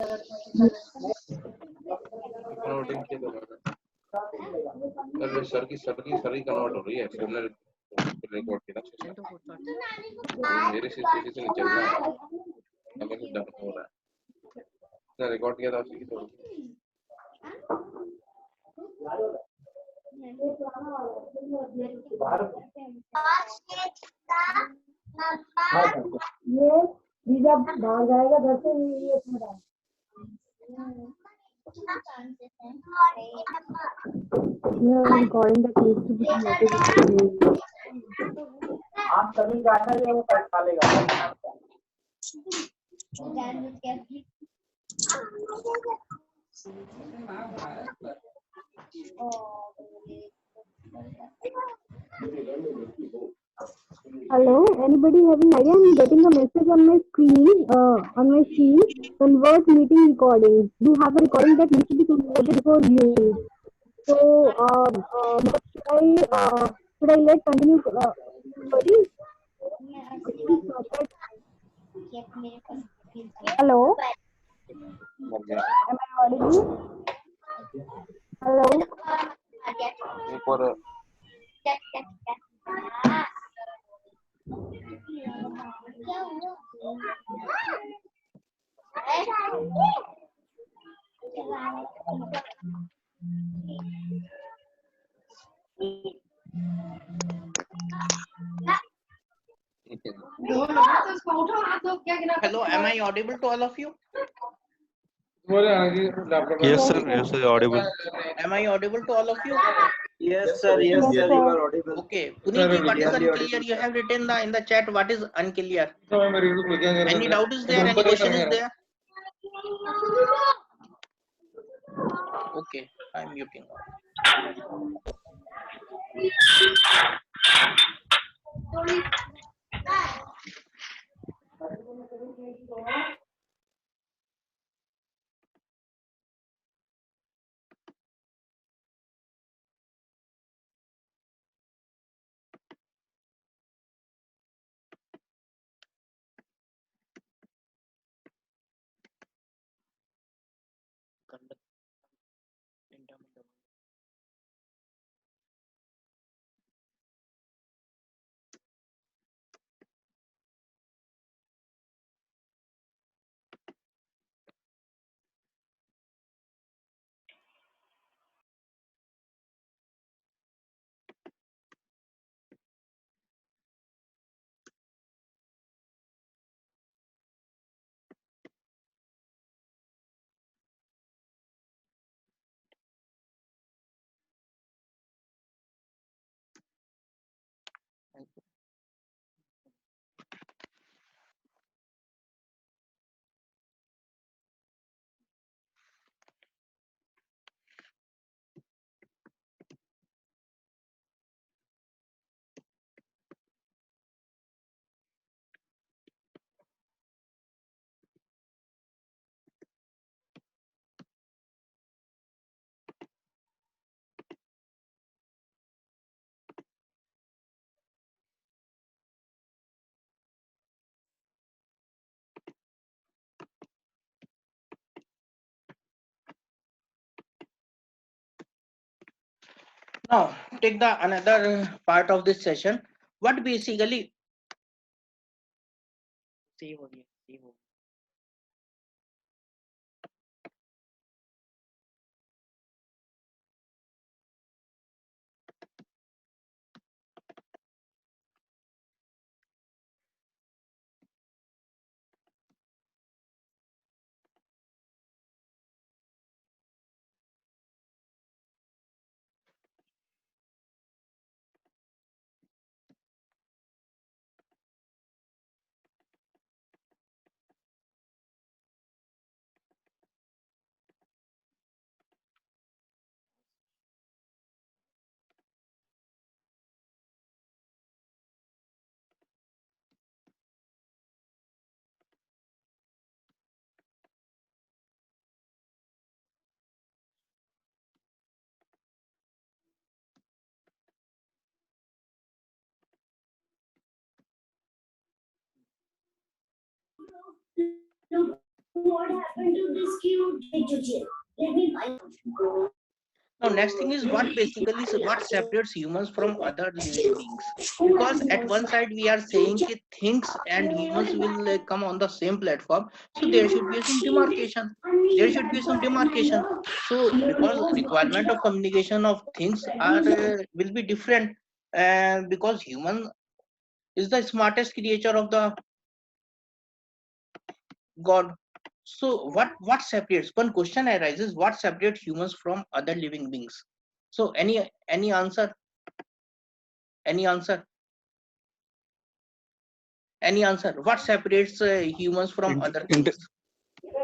Converting के अरे sir की कन्वर्ट हो रही है फिर हमने रिकॉर्ड किया मेरे सिस्टम से नहीं चल रहा है हमें कुछ डर हो रहा है रिकॉर्ड किया था उसकी तो ये जब बाहर जाएगा घर से ये थोड़ा रिकॉर्डिंग का आप सभी जाना है वो पैसा खा लेगा Hello, anybody having idea? I'm getting a message on my screen. Convert meeting recordings. You have a recording that needs to be converted before viewing. So, should I let continue? Sorry. Hello. Am I audible? Hello. ऊपर Hello, am I audible to all of you? Yes, sir, audible. Am I audible to all of you? Yes, sir. Yes, sir. You are audible. Okay. Punitji, what is unclear? You have written in the chat what is unclear. Any doubt is there? Any question is there? Okay, I'm muting off. Now, take the another part of this session. What basically save हो गया, save हो गया. What happened to this cute little? Let me find. Now, next thing is what basically what separates humans from other living beings. Because at one side we are saying that things and humans will come on the same platform, so there should be some demarcation. There should be some demarcation. So because requirement of communication of things are will be different, and because human is the smartest creature of the God. So what separates? One question arises: what separates humans from other living beings? So any answer? Any answer? Any answer? What separates humans from other Int- things?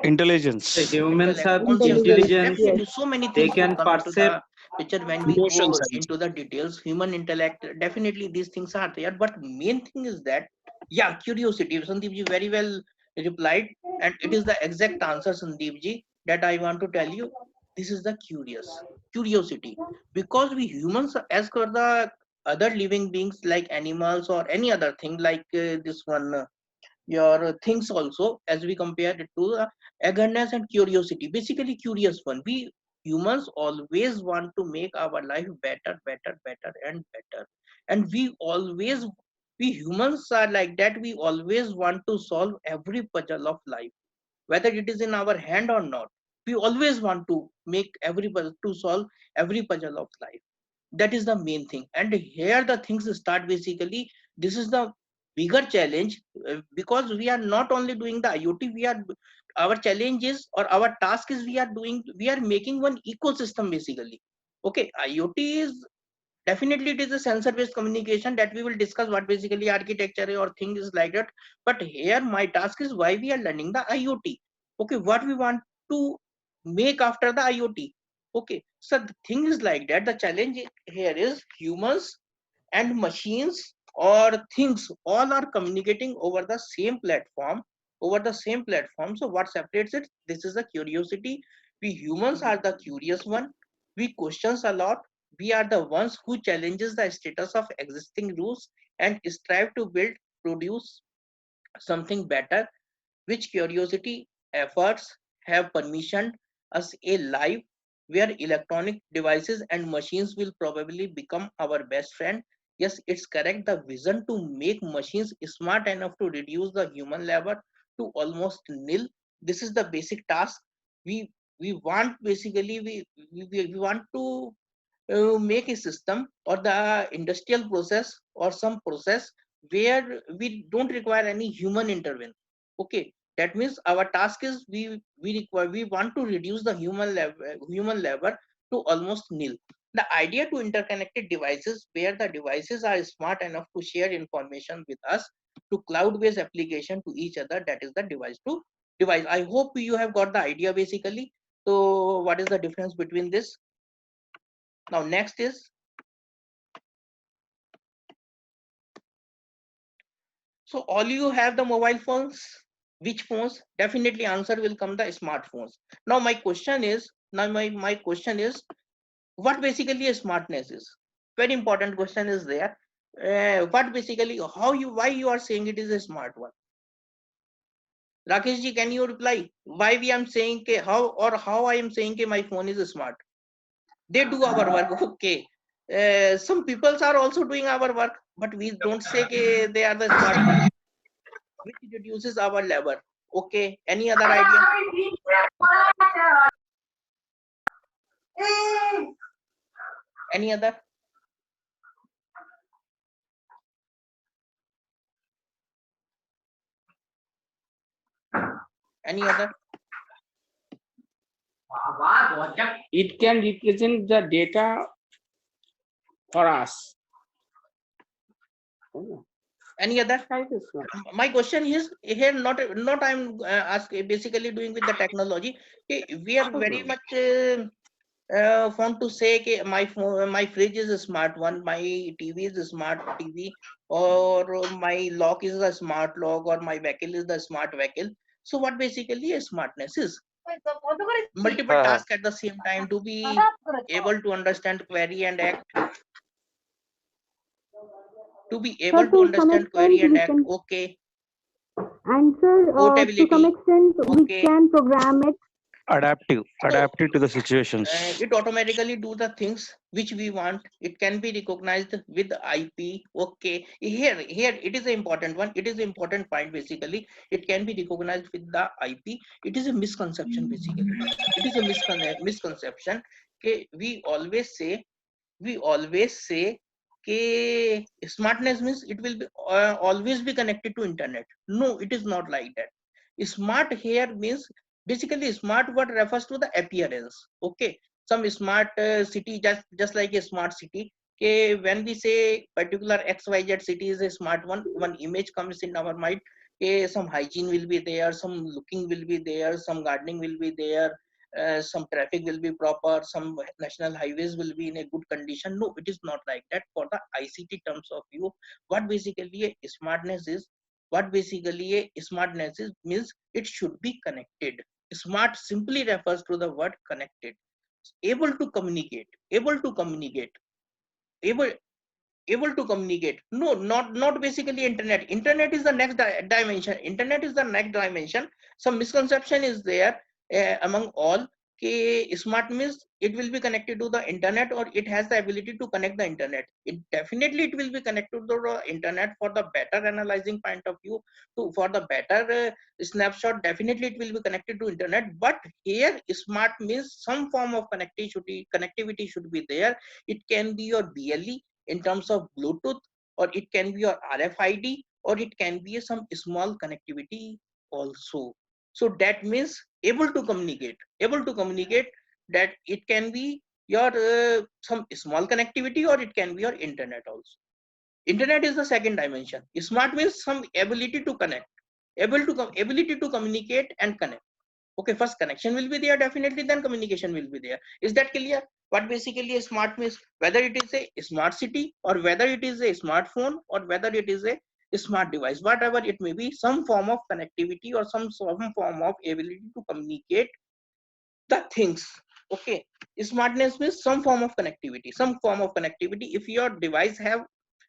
The intelligence, humans Intellect, have consciousness. intelligence. Definitely, so many They things will can come into perceive. the picture when we Emotions, go I would into the details. Human intellect, definitely these things are there. But main thing is that, yeah, curiosity. Sandeep ji very well replied, and it is the exact answer, Sandeep ji, that I want to tell you. This is the curiosity, because we humans, as per the other living beings like animals or any other thing like this one. Your things also, as we compare it to eagerness and curiosity, basically curious one. We humans always want to make our life better, and better, and we humans are like that. We always want to solve every puzzle of life, whether it is in our hand or not. We always want to make every puzzle, to solve every puzzle of life. That is the main thing, and here the things start. Basically, this is the bigger challenge, because we are not only doing the IoT. We are, our challenge is, or our task is, we are making one ecosystem basically. Okay, IoT is definitely, it is a sensor based communication that we will discuss what basically architecture or thing is like that. But here my task is why we are learning the IoT. Okay, what we want to make after the IoT. Okay, so the thing is like that. The challenge here is humans and machines or things all are communicating over the same platform, so what separates it? This is the curiosity. We humans are the curious one. We questions a lot. We are the ones who challenges the status of existing rules and strive to produce something better, which curiosity efforts have permissioned us a life where electronic devices and machines will probably become our best friend. Yes, it's correct. The vision to make machines smart enough to reduce the human labor to almost nil. This is the basic task. We want basically we want to make a system or the industrial process or some process where we don't require any human intervention. Okay, that means our task is we want to reduce the human labor to almost nil. The idea to interconnected devices where the devices are smart enough to share information with us, to cloud based application to each other, that is the device to device. I hope you have got the idea basically. So what is the difference between this? Now next is, so all you have the mobile phones. Which phones? Definitely answer will come the smartphones. Now my question is, my question is, what basically a smartness is? Very important question is there. What basically, why you are saying it is a smart one? Rakesh ji, can you reply? Why we am saying how I am saying my phone is smart? They do our work. Okay. Some peoples are also doing our work, but we don't say they are the smart one, which reduces our labor. Okay, any other idea? Any other? Any other? It can represent the data for us. Any other? My question is here, not I'm asking, basically doing with the technology. Okay, we are very much fond to say my phone, my fridge is a smart one, my TV is a smart TV, or my lock is a smart lock, or my vehicle is the smart vehicle. So what basically a smartness is? Multiple tasks at the same time, to be able to understand query and act. To be able to to some understand extent query and we act. can Okay. And sir, to Portability. some extent, we Okay. can program it. Adaptive to the situations. It automatically do the things which we want. It can be recognized with IP. Okay, here it is an important one. It is an important point. Basically, it can be recognized with the IP. It is a misconception. Basically, it is a misconception. Okay, we always say कि smartness means it will be always be connected to internet. No, it is not like that. Smart here means basically smart word refers to the appearance. Okay, some smart city, just like a smart city. Okay, when we say particular XYZ city is a smart one image comes in our mind. Okay, some hygiene will be there, some looking will be there, some gardening will be there, some traffic will be proper, some national highways will be in a good condition. No, it is not like that. For the ICT terms of view, what basically a smartness is, means it should be connected. Smart simply refers to the word connected. Able to communicate, able able to communicate. No, not basically internet. Internet is the next dimension. Internet is the next dimension. Some misconception is there among all. Smart means it will be connected to the internet, or it has the ability to connect the internet. It definitely it will be connected to the internet for the better analyzing point of view, to for the better snapshot. Definitely it will be connected to internet. But here smart means some form of connectivity should be there. It can be your BLE in terms of Bluetooth, or it can be your RFID, or it can be some small connectivity also. So that means able to communicate, that it can be your some small connectivity, or it can be your internet also. Internet is the second dimension. Smart means some ability to connect, ability to communicate and connect. Okay, first connection will be there, definitely, then communication will be there. Is that clear? What basically a smart means, whether it is a smart city, or whether it is a smartphone, or whether it is a smart device, whatever it may be, some form of connectivity or some form of ability to communicate the things. Okay, smartness means some form of connectivity, if your device have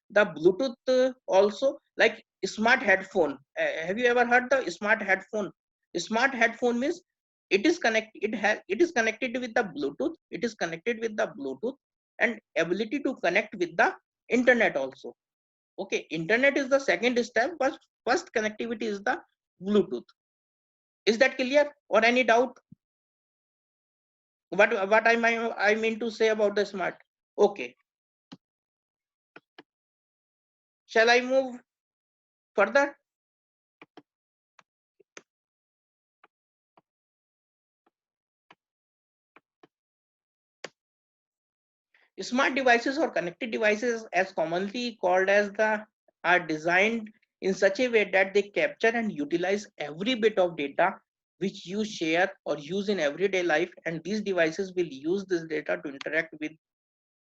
the Bluetooth also, like smart headphone. Have you ever heard the smart headphone? Smart headphone means it is connected with the Bluetooth. It is connected with the Bluetooth and ability to connect with the internet also. Okay, internet is the second step, but first connectivity is the Bluetooth. Is that clear, or any doubt? What I mean to say about the smart? Okay, shall I move further? Smart devices or connected devices, as commonly called as are designed in such a way that they capture and utilize every bit of data which you share or use in everyday life, and these devices will use this data to interact with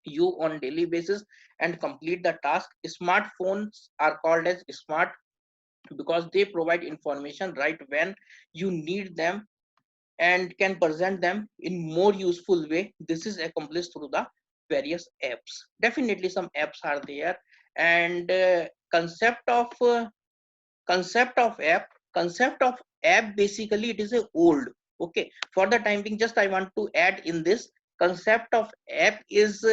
you on daily basis and complete the task. Smartphones are called as smart because they provide information right when you need them and can present them in more useful way. This is accomplished through the various apps. Definitely some apps are there, and concept of app, basically it is a old. Okay, for the time being, just I want to add in this, concept of app is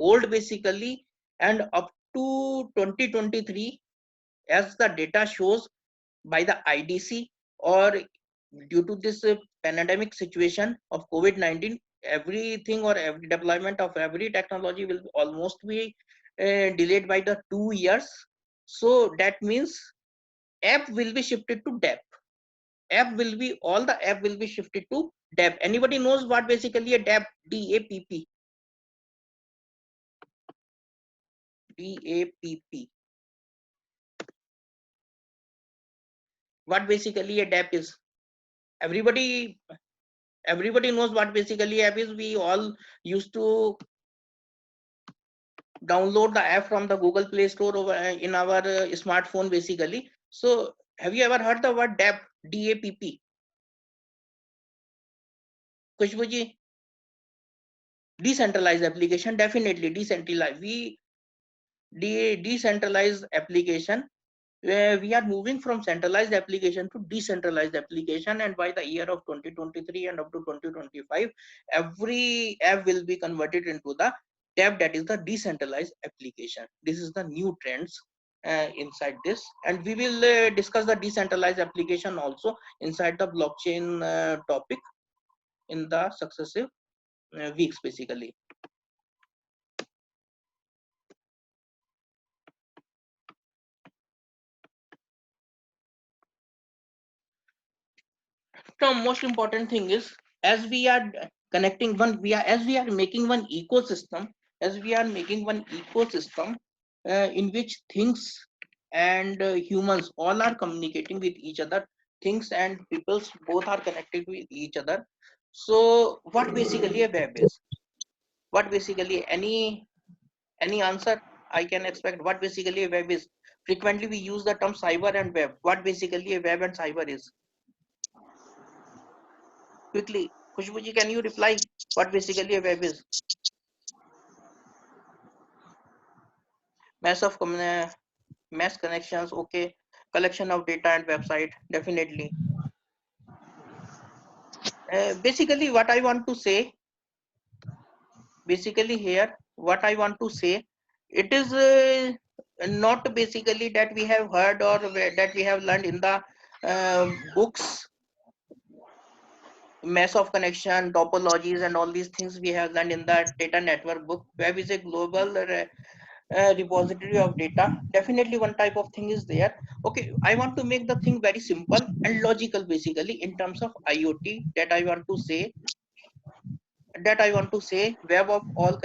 old basically, and up to 2023, as the data shows by the IDC, or due to this pandemic situation of COVID-19, everything or every deployment of every technology will almost be delayed by the 2 years. So that means app will be shifted to DApp. All the app will be shifted to DApp. Anybody knows what basically a DApp? DAPP. DAPP. What basically a DApp is? Everybody knows what basically app is. We all used to download the app from the Google Play Store over in our smartphone basically. So have you ever heard the word DApp? DAPP. Kushbuji? Decentralized application, definitely decentralized. Decentralized application. we are moving from centralized application to decentralized application, and by the year of 2023 and up to 2025, every app will be converted into the tab that is the decentralized application. This is the new trends inside this, and we will discuss the decentralized application also inside the blockchain topic in the successive weeks basically. The most important thing is, as we are connecting one, as we are making one ecosystem, in which things and humans all are communicating with each other. Things and peoples both are connected with each other. So what basically a web is? What basically any answer I can expect? What basically a web is? Frequently we use the term cyber and web. What basically a web and cyber is? Quickly, Khushbuji, can you reply what basically a web is? Mass connections, okay. Collection of data and website, definitely. Basically what I want to say, it is not basically that we have heard or that we have learned in the books. Mass of connection, topologies, and all these things we have learned in the data network book. Web is a global repository of data. Definitely one type of thing is there. Okay, I want to make the thing very simple and logical basically in terms of IoT, that I want to say web of all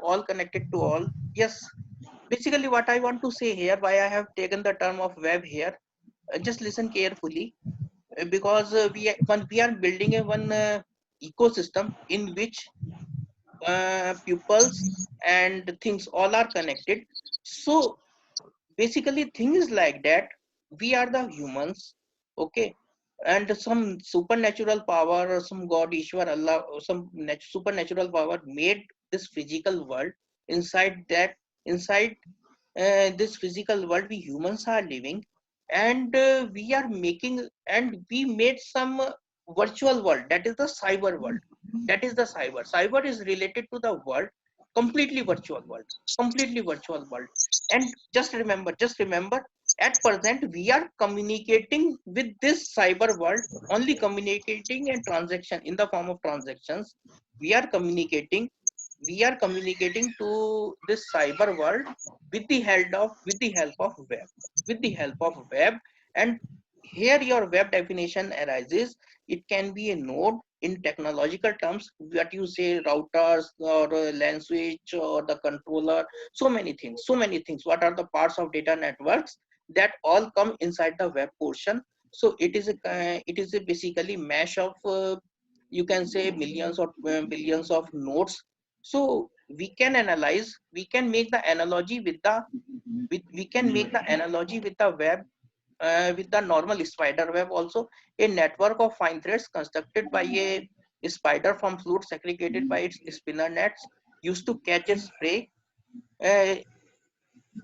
all connected to all. Yes, basically what I want to say here, why I have taken the term of web here, just listen carefully, because we are building a one ecosystem in which pupils and things all are connected. So basically thing is like that, we are the humans, okay, and some supernatural power or some god Ishwar Allah or some supernatural power made this physical world. Inside this physical world we humans are living, and we are making, and we made some virtual world, that is the cyber world. That is the cyber is related to the world, completely virtual world. And just remember, at present we are communicating with this cyber world, only communicating and transaction in the form of transactions. We are communicating to this cyber world with the help of web. And here your web definition arises. It can be a node in technological terms, what you say, routers or LAN switch or the controller. So many things, what are the parts of data networks, that all come inside the web portion. So it is a basically mash of you can say millions or billions of nodes. So we can make the analogy with the web, with the normal spider web also. A network of fine threads constructed by a spider from fluid segregated by its spinner nets used to catch its prey. uh,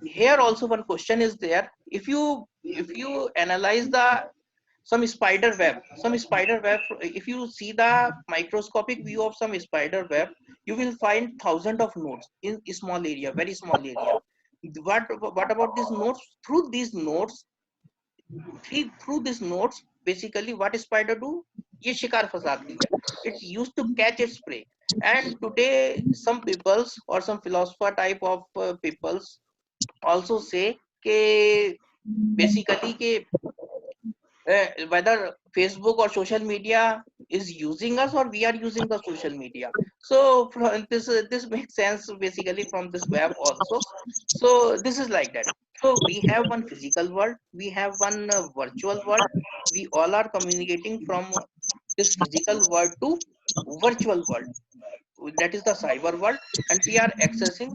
Here also one question is there. If you analyze the some spider web, if you see the microscopic view of some spider web, you will find thousands of nodes in a small area, very small area. What about these nodes? Through these nodes, basically what spider do, ये शिकार फंसाती है. It's used to catch its prey. And today some peoples or some philosopher type of peoples also say कि basically कि whether Facebook or social media is using us or we are using the social media. So this makes sense basically from this web also. So this is like that. So we have one physical world, we have one virtual world. We all are communicating from this physical world to virtual world, that is the cyber world. And we are accessing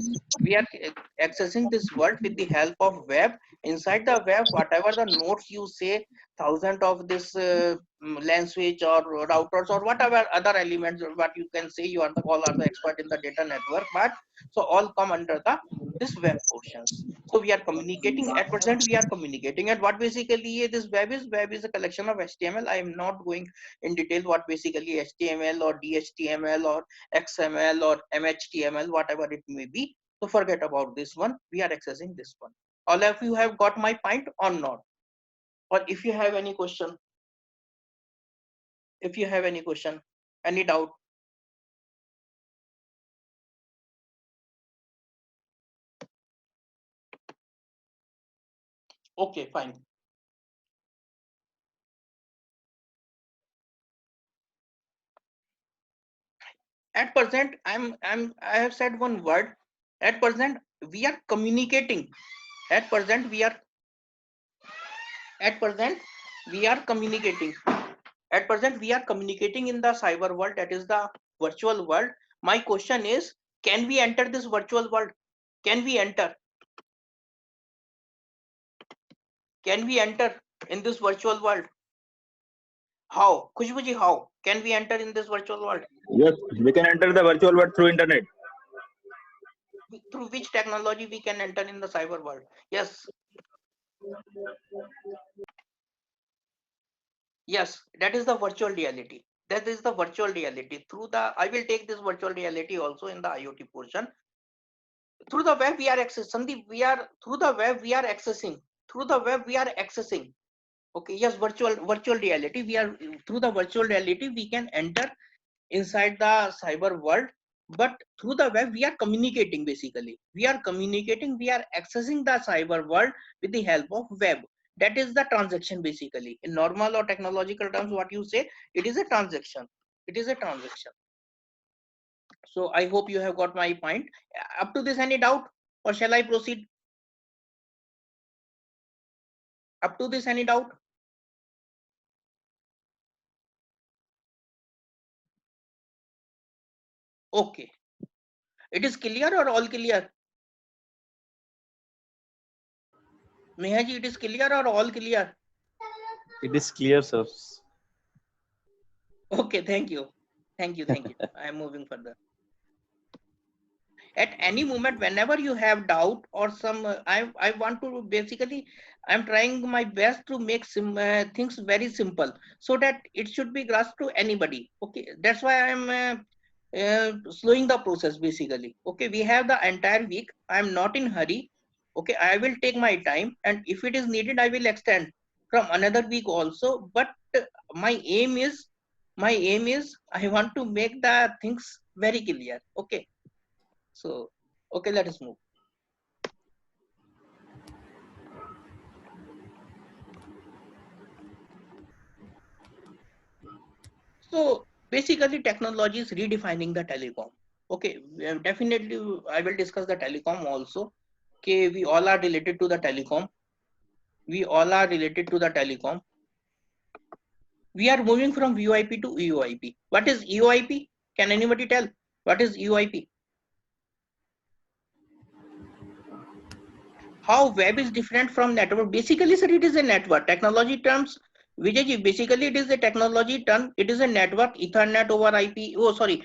this world with the help of web. Inside the web, whatever the nodes you say, thousand of this LAN switch or routers or whatever other elements, or what you can say, you are all are the expert in the data network, but so all come under the this web portions. So we are communicating at present. We are communicating, and what basically this web is? Web is a collection of HTML. I am not going in detail what basically HTML or DHTML or XML or MHTML, whatever it may be. So forget about this one. We are accessing this one. All of you have got my point or not? Or if you have any question, any doubt? Okay, fine. At present, I have said one word. At present, we are communicating. At present, we are communicating. At present, we are communicating in the cyber world, that is the virtual world. My question is, can we enter this virtual world? Can we enter? Can we enter in this virtual world? How? Khushbu, how can we enter in this virtual world? Yes, we can enter the virtual world through internet. Through which technology we can enter in the cyber world? Yes. Yes, that is the virtual reality. That is the virtual reality. Through the, I will take this virtual reality also in the IoT portion. Through the web we are accessing. Through the web we are accessing. Through the web we are accessing. Okay, yes, virtual reality. We are through the virtual reality we can enter inside the cyber world, but through the web we are communicating. Basically we are communicating, we are accessing the cyber world with the help of web. That is the transaction. Basically in normal or technological terms, what you say, it is a transaction. It is a transaction. So I hope you have got my point. Up to this, any doubt, or shall I proceed? Up to this, any doubt? Okay, it is clear or all clear? Nehaji, it is clear or all clear? It is clear, sir. Okay, thank you. Thank you. I am moving further. At any moment, whenever you have doubt or some, I want to basically, I'm trying my best to make some things very simple so that it should be grasped to anybody. Okay, that's why I'm slowing the process basically. Okay, we have the entire week. I'm not in hurry. Okay, I will take my time, and if it is needed, I will extend from another week also. But my aim is, I want to make the things very clear. Okay. So, okay, let us move. So basically technology is redefining the telecom. Okay, definitely I will discuss the telecom also. Okay, we all are related to the telecom. We are moving from VoIP to EOIP. What is EOIP? Can anybody tell? What is EOIP? How web is different from network? Basically, sir, it is a network. Technology terms, Vijay, basically it is a technology term. It is a network, Ethernet over IP. Oh, sorry.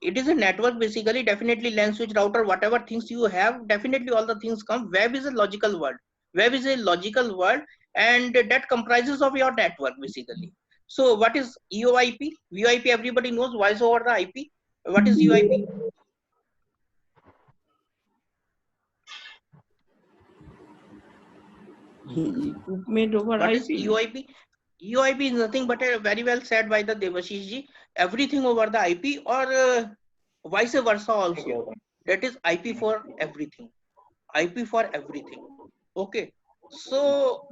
It is a network, basically, definitely LAN switch router, whatever things you have, definitely all the things come. Web is a logical word. Web is a logical word, and that comprises of your network, basically. So what is EOIP? VoIP, everybody knows, voice over the IP. What is UIP? Equipment over What IP. is EOIP? EOIP is nothing but a very well said by the Devashish ji. Everything over the IP, or vice versa also. That is IP for everything. IP for everything. Okay. So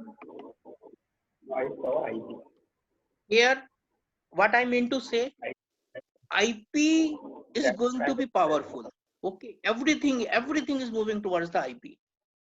here, what I mean to say, IP is going to be powerful. Okay. Everything is moving towards the IP.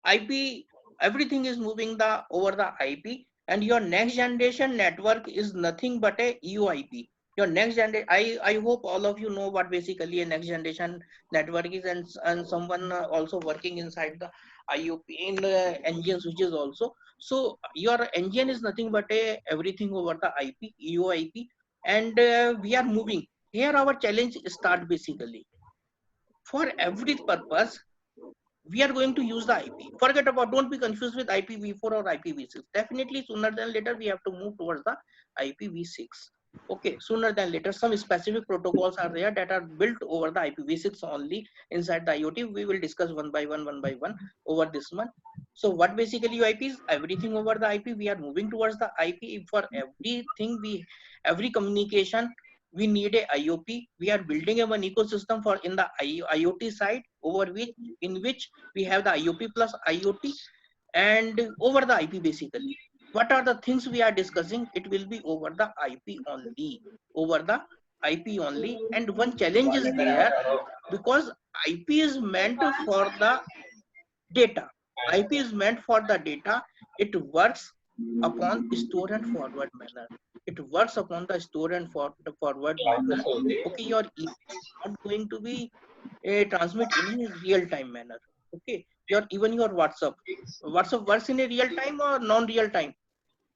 IP, everything is moving the over the IP, and your next generation network is nothing but a UIP. Your next generation, I hope all of you know what basically a next generation network is, and someone also working inside the IOP in the engine switches also. So your engine is nothing but a everything over the IP, UIP, and we are moving. Here our challenge start basically. For every purpose, we are going to use the IP. Forget about, don't be confused with IPv4 or IPv6. Definitely sooner than later we have to move towards the IPv6. Okay, sooner than later, some specific protocols are there that are built over the IPv6 only inside the IoT. We will discuss one by one over this month. So what basically IP is? Everything over the IP. We are moving towards the IP for everything. Every communication we need a IOP. We are building an ecosystem for in the IoT side, over which in which we have the IOP plus IoT and over the IP basically. What are the things we are discussing? It will be over the IP only, over the IP only. And one challenge is there because IP is meant for the data. IP is meant for the data. It works upon store and forward manner. It works upon the store and forward manner. Okay, your email is not going to be transmit in a real time manner. Okay, even your WhatsApp works in a real time or non-real time?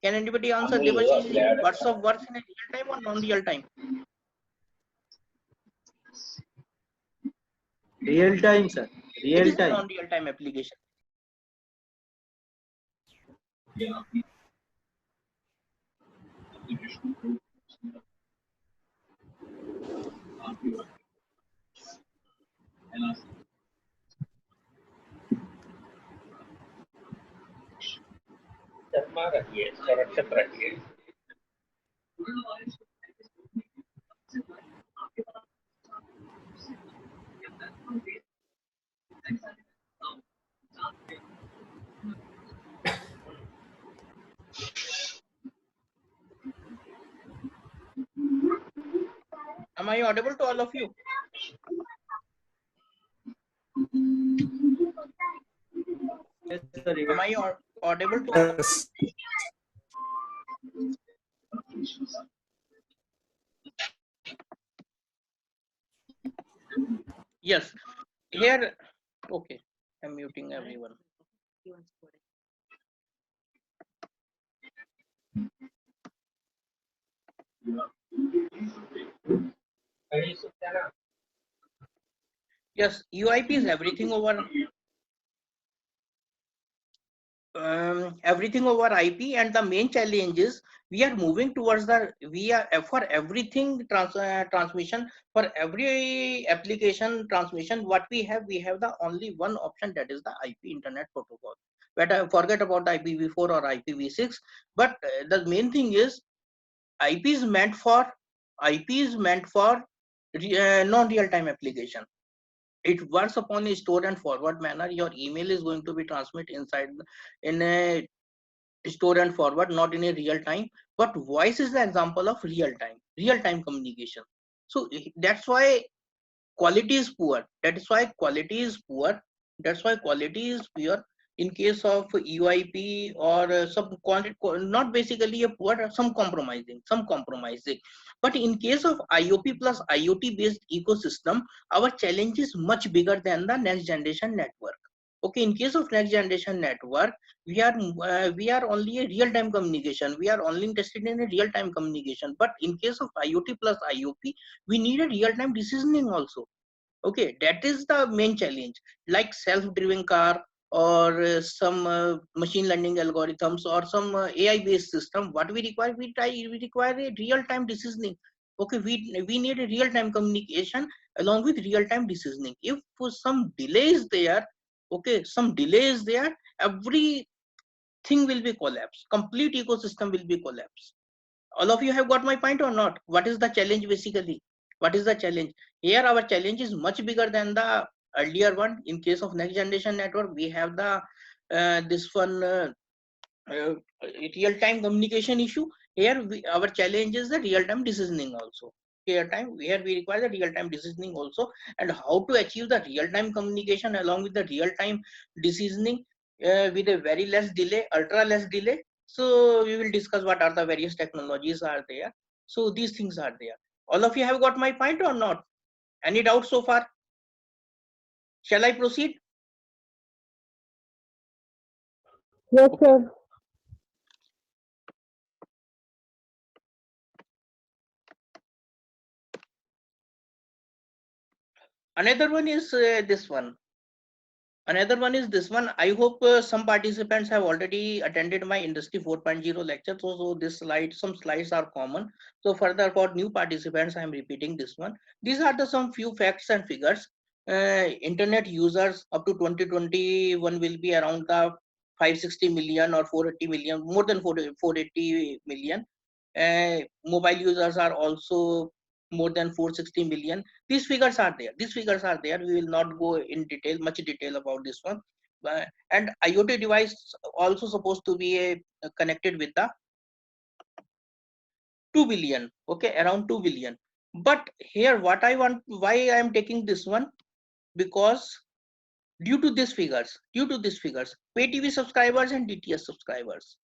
Can anybody answer? Devashish ji, WhatsApp works in a real time or non-real time? Real time, sir. It Real is a time. non-real time application. Am I audible to all of you? Yes, sir. Am I audible to all of you? Yes. Here, okay. I'm muting everyone. Yes, UIP is everything over IP, and the main challenge is we are moving towards for everything transmission, for every application transmission. What we have the only one option, that is the IP Internet Protocol. But I forget about the IPv4 or IPv6. But the main thing is IP is meant for non-real time application. It works upon a store and forward manner. Your email is going to be transmitted in a store and forward, not in a real time. But voice is the example of real time communication. So that's why quality is poor. That's why quality is poor in case of UIP or some quantity, not basically a poor, some compromising. But in case of IOP plus IoT based ecosystem, our challenge is much bigger than the next generation network. Okay, in case of next generation network, we are only a real time communication. We are only interested in a real time communication. But in case of IoT plus IOP, we need a real time decisioning also. Okay, that is the main challenge, like self-driven car or some machine learning algorithms or some AI based system. What we require, we require a real time decisioning. Okay, we need a real time communication along with real time decisioning. If some delay is there, okay, everything will be collapsed, complete ecosystem will be collapsed. All of you have got my point or not? What is the challenge basically? What is the challenge here? Our challenge is much bigger than the earlier one. In case of next generation network, we have the this one uh, real time communication issue. Here our challenge is the real time decisioning also. Here we require the real time decisioning also, and how to achieve the real time communication along with the real time decisioning with a very less delay, ultra less delay. So we will discuss what are the various technologies are there. So these things are there. All of you have got my point or not? Any doubt so far? Shall I proceed? Yes, sir. Another one is this one. Another one is this one. I hope some participants have already attended my Industry 4.0 lecture. So this slide, some slides are common. So further for new participants, I am repeating this one. These are the some few facts and figures. Internet users up to 2021 will be around the 560 million or 480 million, more than 480 million. Mobile users are also more than 460 million. These figures are there. These figures are there. We will not go in detail, much detail about this one. And IoT device also supposed to be connected with the 2 billion. Okay, around 2 billion. But here, what I want, why I am taking this one, because due to these figures, pay TV subscribers and DTH subscribers.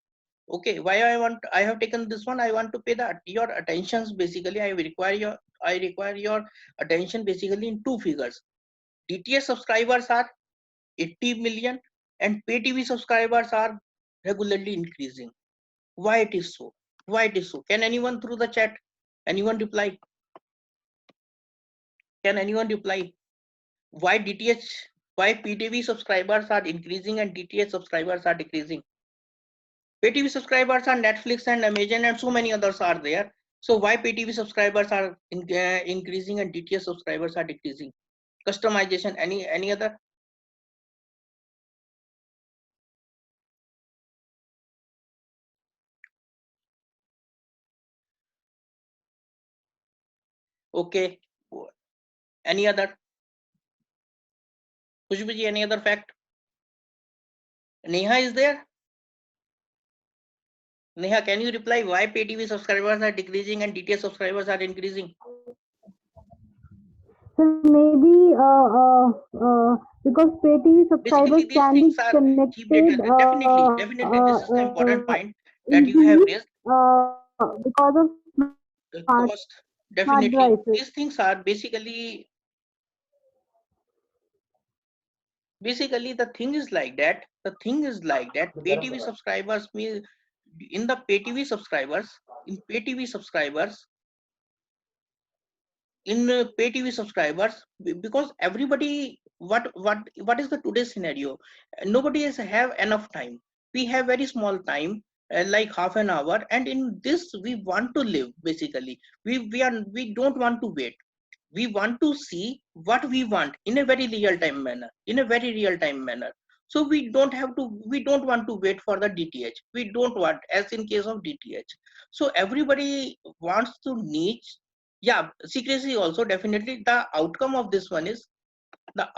Okay, why I have taken this one. I want to pay your attentions. Basically, I require your attention basically in two figures. DTH subscribers are 80 million and pay TV subscribers are regularly increasing. Why it is so? Why it is so? Can anyone through the chat? Anyone reply? Can anyone reply? Why DTH? Why PTV subscribers are increasing and DTH subscribers are decreasing? Pay TV subscribers are Netflix and Amazon and so many others are there. So why pay TV subscribers are increasing and DTH subscribers are decreasing? Customization, any other? Okay, any other? Khushbu, any other fact? Neha is there? Neha, can you reply why pay TV subscribers are decreasing and DTH subscribers are increasing? So maybe because pay TV subscribers Basically, these can be things are cheap connected data. Definitely, this is the important point that you have easily raised. because of The smart, cost, smart definitely. devices. These things are basically the thing is like that. The thing is like that. Pay TV subscribers mean in the pay TV subscribers, in pay TV subscribers, in pay TV subscribers, because everybody, what is the today's scenario? Nobody has have enough time. We have very small time, like half an hour, and in this we want to live. Basically, we don't want to wait. We want to see what we want in a very real time manner, so we don't want to wait for the DTH. We don't want, as in case of DTH. So everybody wants to niche. Yeah, secrecy also, definitely. The outcome of this one is that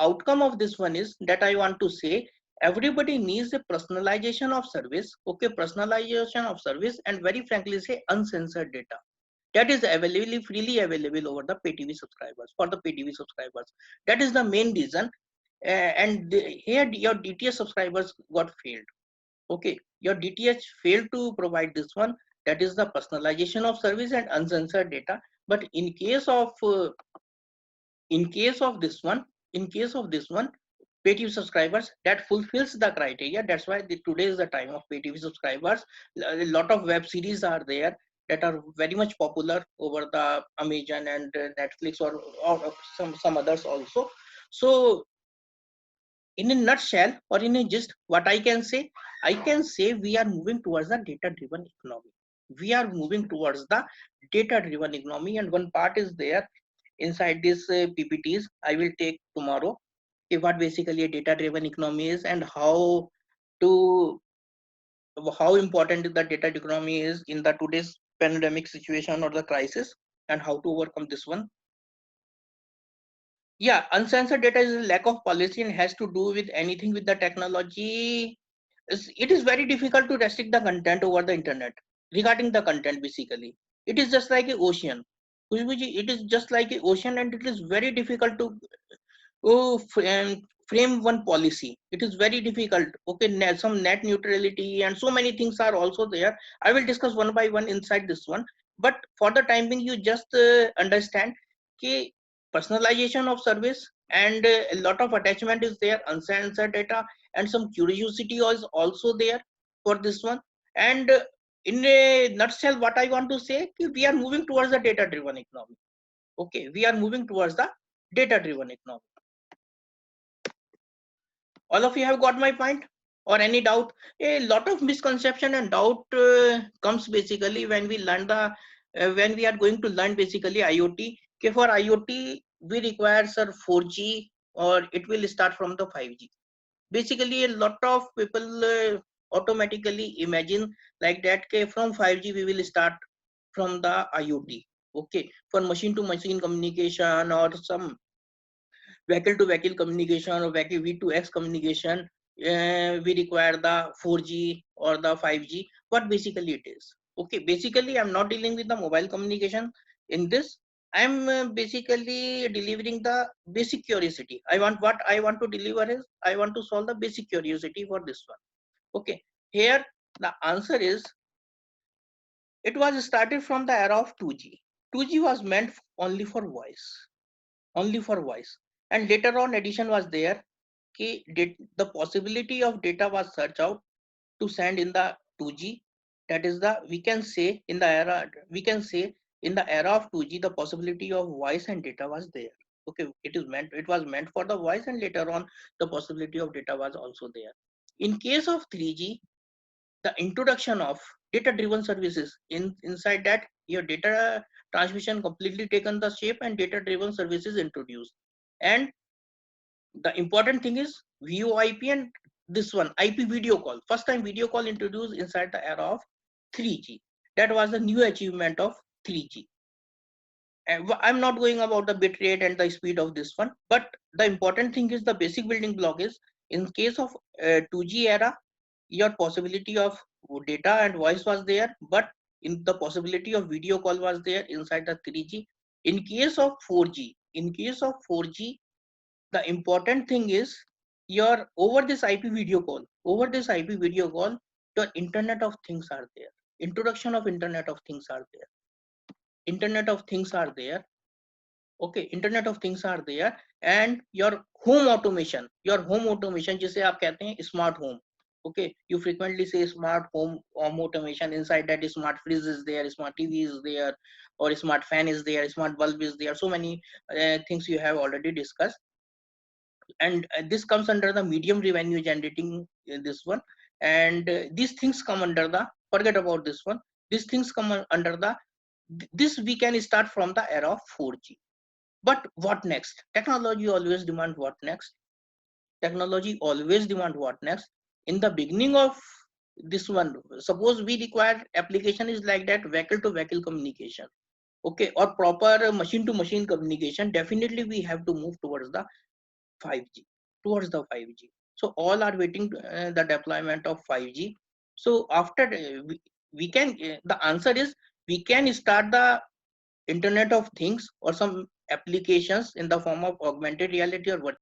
I want to say everybody needs a personalization of service. Okay, personalization of service, and very frankly say uncensored data that is available, freely available over the pay TV subscribers, for the pay TV subscribers. That is the main reason. Here your DTH subscribers got failed. Okay, your DTH failed to provide this one. That is the personalization of service and uncensored data. But in case of this one, pay TV subscribers, that fulfills the criteria. That's why today is the time of pay TV subscribers. A lot of web series are there that are very much popular over the Amazon and Netflix, or some others also. So in a nutshell, or in a gist, what I can say we are moving towards the data driven economy. We are moving towards the data driven economy, and one part is there inside this PPTs I will take tomorrow. Okay, what basically a data driven economy is, and how important the data economy is in the today's pandemic situation or the crisis, and how to overcome this one. Yeah, uncensored data is a lack of policy and has to do with anything with the technology. It is very difficult to restrict the content over the internet. Regarding the content, basically it is just like an ocean. Khushbuji, it is just like an ocean, and it is very difficult to frame one policy. It is very difficult. Okay, some net neutrality and so many things are also there. I will discuss one by one inside this one, but for the time being you just understand कि personalization of service, and a lot of attachment is there, uncensored data, and some curiosity is also there for this one. And in a nutshell, what I want to say, we are moving towards the data driven economy. Okay, we are moving towards the data driven economy. All of you have got my point, or any doubt? A lot of misconception and doubt comes basically when we learn the when we are going to learn basically IoT. Okay, for IoT we require sir 4G, or it will start from the 5G. Basically, a lot of people automatically imagine like that. Okay, from 5G we will start from the IoT. Okay, for machine to machine communication or some vehicle to vehicle communication or vehicle V2X communication, we require the 4G or the 5G. What basically it is? Okay, basically I'm not dealing with the mobile communication in this. I'm basically delivering the basic curiosity. What I want to deliver is I want to solve the basic curiosity for this one. Okay, here the answer is it was started from the era of 2G. 2G was meant only for voice, only for voice, and later on addition was there. Okay, the possibility of data was searched out to send in the 2G. That is the, we can say in the era, we can say in the era of 2G the possibility of voice and data was there. Okay, it was meant for the voice, and later on the possibility of data was also there. In case of 3G, the introduction of data driven services, inside that your data transmission completely taken the shape and data driven services introduced. And the important thing is VoIP and this one IP video call. First time video call introduced inside the era of 3G. That was the new achievement of 3G. And I'm not going about the bit rate and the speed of this one, but the important thing is the basic building block is, in case of 2G era, your possibility of data and voice was there, but in the possibility of video call was there inside the 3G. In case of 4G, the important thing is your over this IP video call, your Internet of Things are there. Introduction of Internet of Things are there. Internet of Things are there. Okay, Internet of Things are there, and your home automation, जिसे आप कहते हैं smart home. Okay, you frequently say smart home automation. Inside that, smart fridge is there, smart TV is there, or smart fan is there, smart bulb is there. So many things you have already discussed, and this comes under the medium revenue generating this one. And these things come under the, forget about this one. These things come under the, this we can start from the era of 4G. But what next? Technology always demand what next? Technology always demand what next? In the beginning of this one, suppose we require application is like that vehicle to vehicle communication, okay, or proper machine to machine communication. Definitely we have to move towards the 5G, So all are waiting the deployment of 5G. So after we can, the answer is we can start the Internet of Things or some applications in the form of augmented reality or